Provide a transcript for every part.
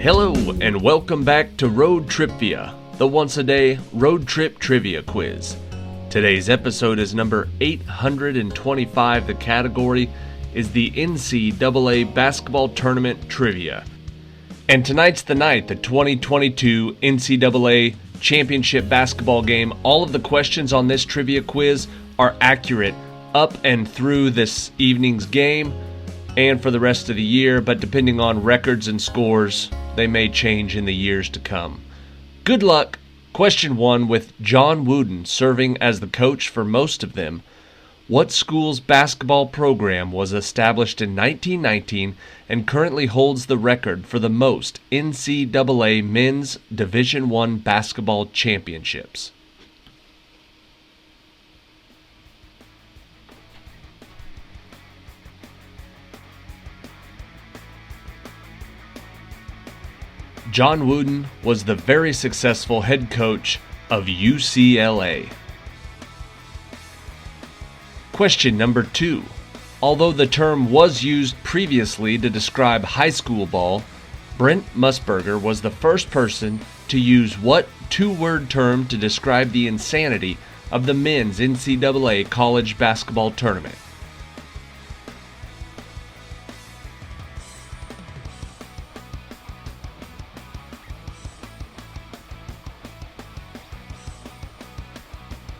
Hello and welcome back to Road TRIpVIA, the once-a-day road trip trivia quiz. Today's episode is number 825. The category is the NCAA Basketball Tournament Trivia. And tonight's the night, the 2022 NCAA Championship Basketball game. All of the questions on this trivia quiz are accurate up and through this evening's game and for the rest of the year, but depending on records and scores, they may change in the years to come. Good luck. Question 1, with John Wooden serving as the coach for most of them. What school's basketball program was established in 1919 and currently holds the record for the most NCAA men's Division I basketball championships? John Wooden was the very successful head coach of UCLA. Question number 2. Although the term was used previously to describe high school ball, Brent Musburger was the first person to use what two-word term to describe the insanity of the men's NCAA college basketball tournament?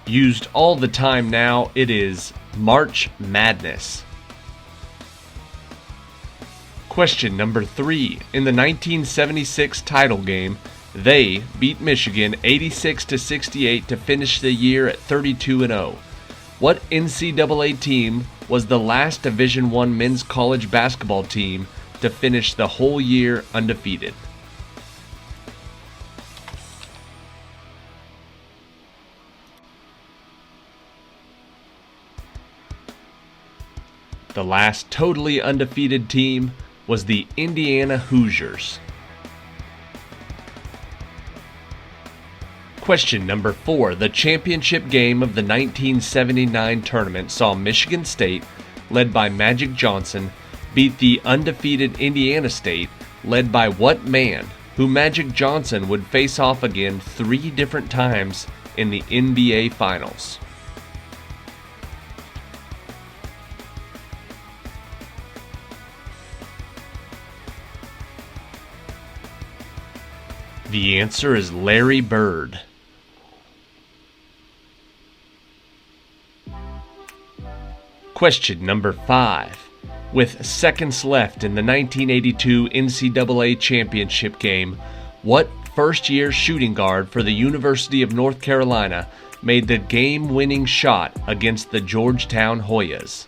Used all the time now, it is March Madness. Question number 3. In the 1976 title game, they beat Michigan 86-68 to finish the year at 32-0. What NCAA team was the last Division I men's college basketball team to finish the whole year undefeated? The last totally undefeated team was the Indiana Hoosiers. Question number 4. The championship game of the 1979 tournament saw Michigan State, led by Magic Johnson, beat the undefeated Indiana State, led by what man, who Magic Johnson would face off again 3 different times in the NBA Finals? The answer is Larry Bird. Question number 5. With seconds left in the 1982 NCAA championship game, what first-year shooting guard for the University of North Carolina made the game-winning shot against the Georgetown Hoyas?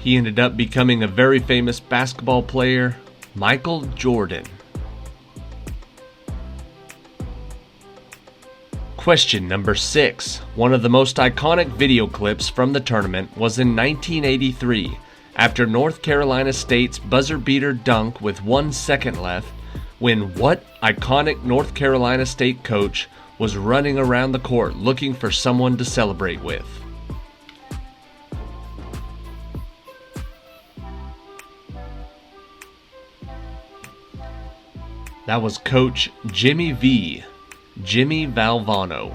He ended up becoming a very famous basketball player, Michael Jordan. Question number 6. One of the most iconic video clips from the tournament was in 1983, after North Carolina State's buzzer-beater dunk with 1 second left, when what iconic North Carolina State coach was running around the court looking for someone to celebrate with? That was Coach Jimmy Valvano.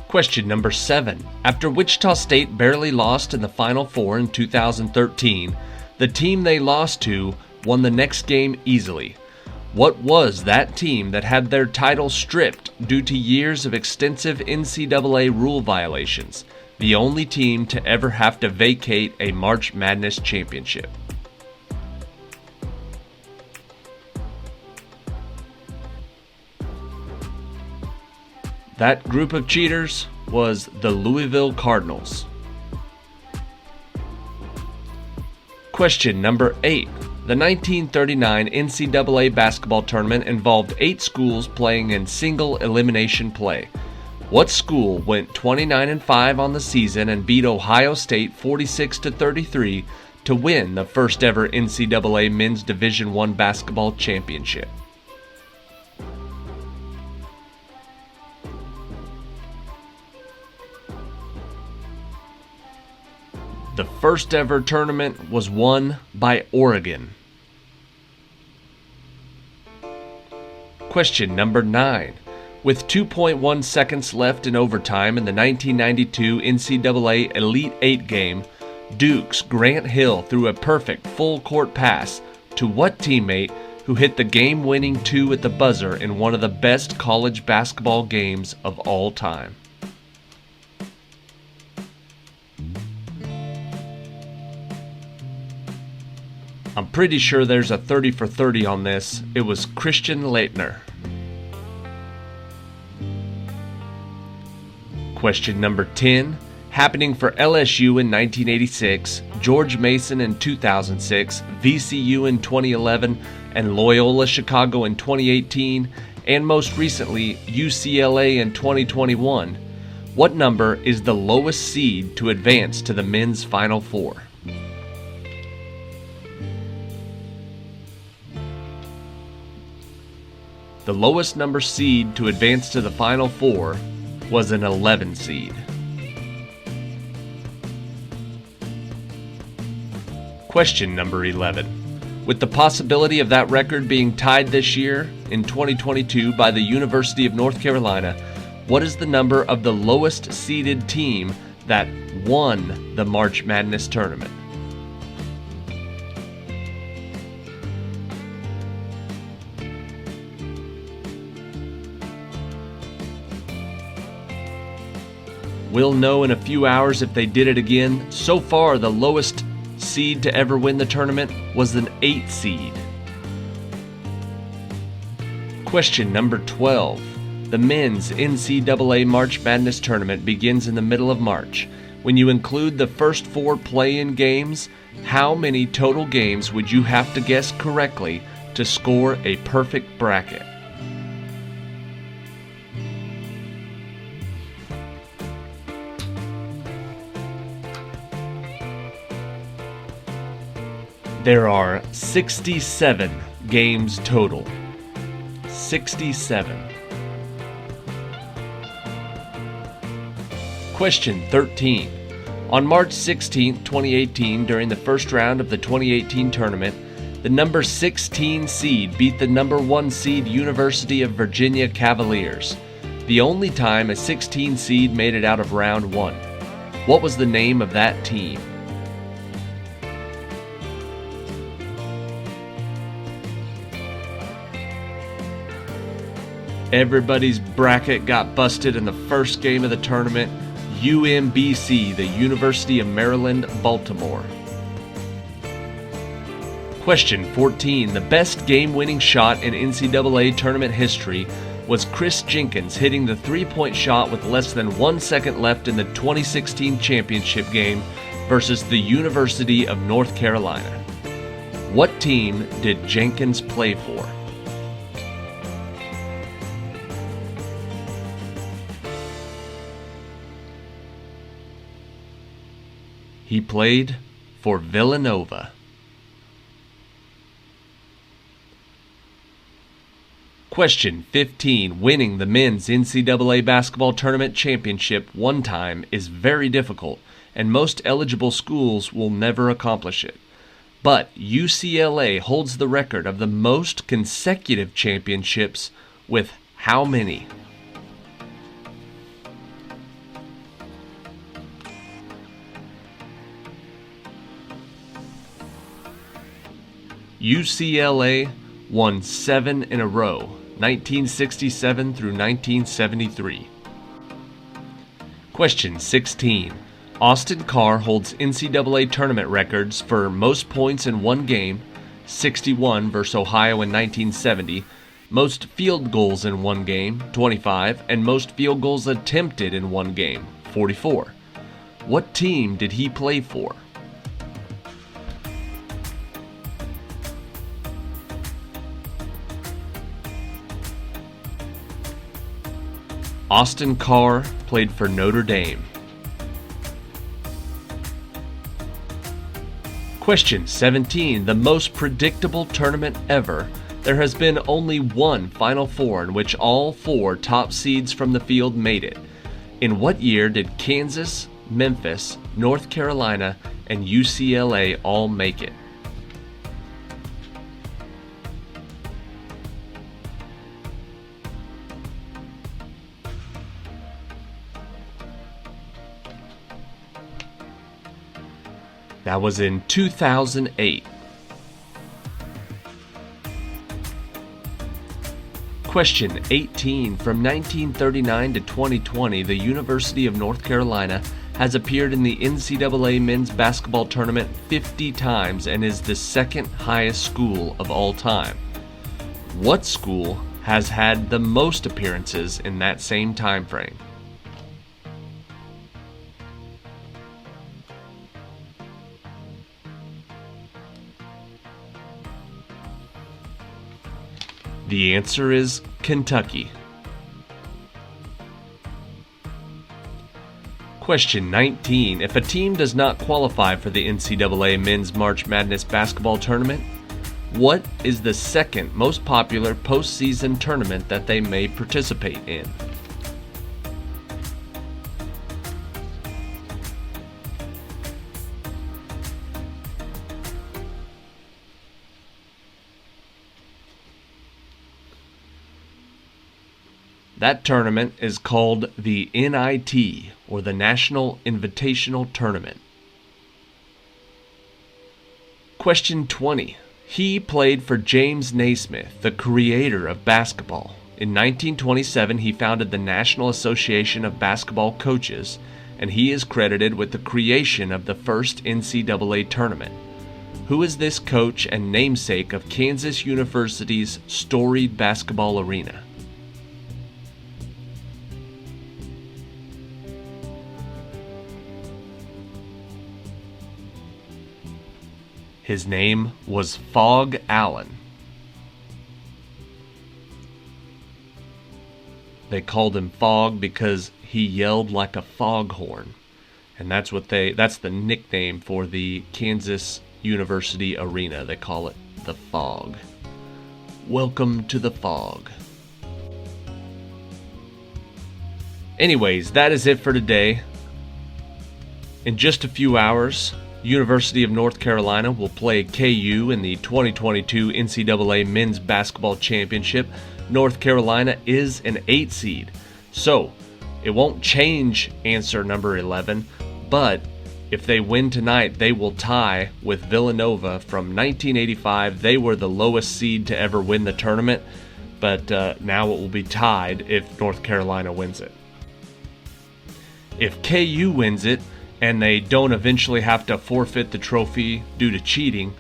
Question number 7. After Wichita State barely lost in the Final Four in 2013, the team they lost to won the next game easily. What was that team that had their title stripped due to years of extensive NCAA rule violations? The only team to ever have to vacate a March Madness championship. That group of cheaters was the Louisville Cardinals. Question number 8. The 1939 NCAA basketball tournament involved 8 schools playing in single elimination play. What school went 29-5 on the season and beat Ohio State 46-33 to win the first ever NCAA Men's Division I basketball championship? The first ever tournament was won by Oregon. Question number 9. With 2.1 seconds left in overtime in the 1992 NCAA Elite Eight game, Duke's Grant Hill threw a perfect full-court pass to what teammate who hit the game-winning 2 at the buzzer in one of the best college basketball games of all time? I'm pretty sure there's a 30 for 30 on this. It was Christian Laettner. Question number 10. Happening for LSU in 1986, George Mason in 2006, VCU in 2011, and Loyola Chicago in 2018, and most recently UCLA in 2021. What number is the lowest seed to advance to the men's Final Four? The lowest number seed to advance to the Final Four was an 11 seed. Question number 11. With the possibility of that record being tied this year in 2022 by the University of North Carolina, what is the number of the lowest seeded team that won the March Madness tournament? We'll know in a few hours if they did it again. So far, the lowest seed to ever win the tournament was an 8 seed. Question number 12. The men's NCAA March Madness tournament begins in the middle of March. When you include the first 4 play-in games, how many total games would you have to guess correctly to score a perfect bracket? There are 67 games total. 67. Question 13. On March 16, 2018, during the first round of the 2018 tournament, the number 16 seed beat the number 1 seed University of Virginia Cavaliers. The only time a 16 seed made it out of round 1. What was the name of that team? Everybody's bracket got busted in the first game of the tournament. UMBC, the University of Maryland, Baltimore. Question 14. The best game-winning shot in NCAA tournament history was Chris Jenkins hitting the three-point shot with less than 1 second left in the 2016 championship game versus the University of North Carolina. What team did Jenkins play for? He played for Villanova. Question 15. Winning the men's NCAA basketball tournament championship one time is very difficult, and most eligible schools will never accomplish it. But UCLA holds the record of the most consecutive championships with how many? UCLA won 7 in a row, 1967 through 1973. Question 16. Austin Carr holds NCAA tournament records for most points in one game, 61 versus Ohio in 1970, most field goals in one game, 25, and most field goals attempted in one game, 44. What team did he play for? Austin Carr played for Notre Dame. Question 17. The most predictable tournament ever. There has been only one Final Four in which all 4 top seeds from the field made it. In what year did Kansas, Memphis, North Carolina, and UCLA all make it? That was in 2008. Question 18. From 1939 to 2020, the University of North Carolina has appeared in the NCAA men's basketball tournament 50 times and is the second highest school of all time. What school has had the most appearances in that same time frame? The answer is Kentucky. Question 19. If a team does not qualify for the NCAA Men's March Madness basketball tournament, what is the second most popular postseason tournament that they may participate in? That tournament is called the NIT, or the National Invitational Tournament. Question 20. He played for James Naismith, the creator of basketball. In 1927, he founded the National Association of Basketball Coaches, and he is credited with the creation of the first NCAA tournament. Who is this coach and namesake of Kansas University's storied basketball arena? His name was Phog Allen. They called him Phog because he yelled like a foghorn. And that's the nickname for the Kansas University arena. They call it the Phog. Welcome to the Phog. Anyways, that is it for today. In just a few hours, University of North Carolina will play KU in the 2022 NCAA Men's Basketball Championship. North Carolina is an 8 seed, so it won't change answer number 11, but if they win tonight, they will tie with Villanova from 1985. They were the lowest seed to ever win the tournament, but now it will be tied if North Carolina wins it. If KU wins it, and they don't eventually have to forfeit the trophy due to cheating,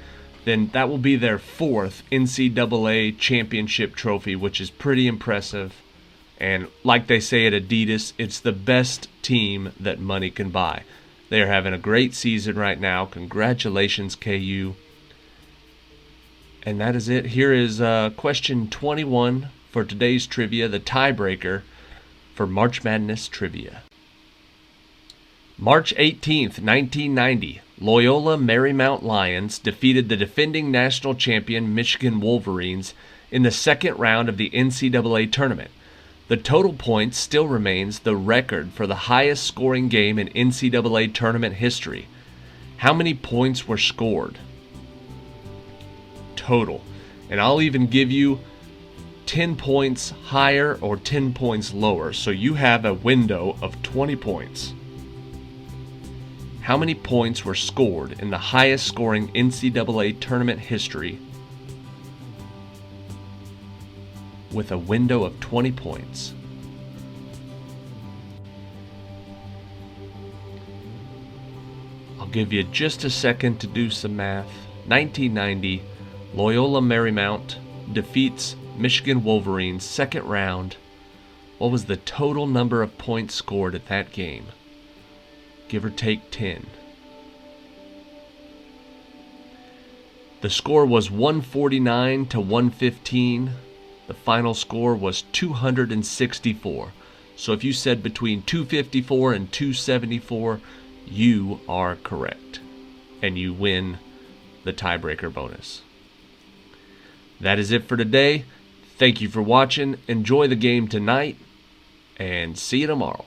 then that will be their 4th NCAA championship trophy, which is pretty impressive. And like they say at Adidas, it's the best team that money can buy. They are having a great season right now. Congratulations, KU. And that is it. Here is question 21 for today's trivia, the tiebreaker for March Madness trivia. March 18th, 1990, Loyola Marymount Lions defeated the defending national champion Michigan Wolverines in the second round of the NCAA tournament. The total points still remains the record for the highest scoring game in NCAA tournament history. How many points were scored? Total. And I'll even give you 10 points higher or 10 points lower, so you have a window of 20 points. How many points were scored in the highest scoring NCAA tournament history with a window of 20 points? I'll give you just a second to do some math. 1990, Loyola Marymount defeats Michigan Wolverines second round. What was the total number of points scored at that game? Give or take 10. The score was 149 to 115. The final score was 264. So if you said between 254 and 274, you are correct. And you win the tiebreaker bonus. That is it for today. Thank you for watching. Enjoy the game tonight, and see you tomorrow.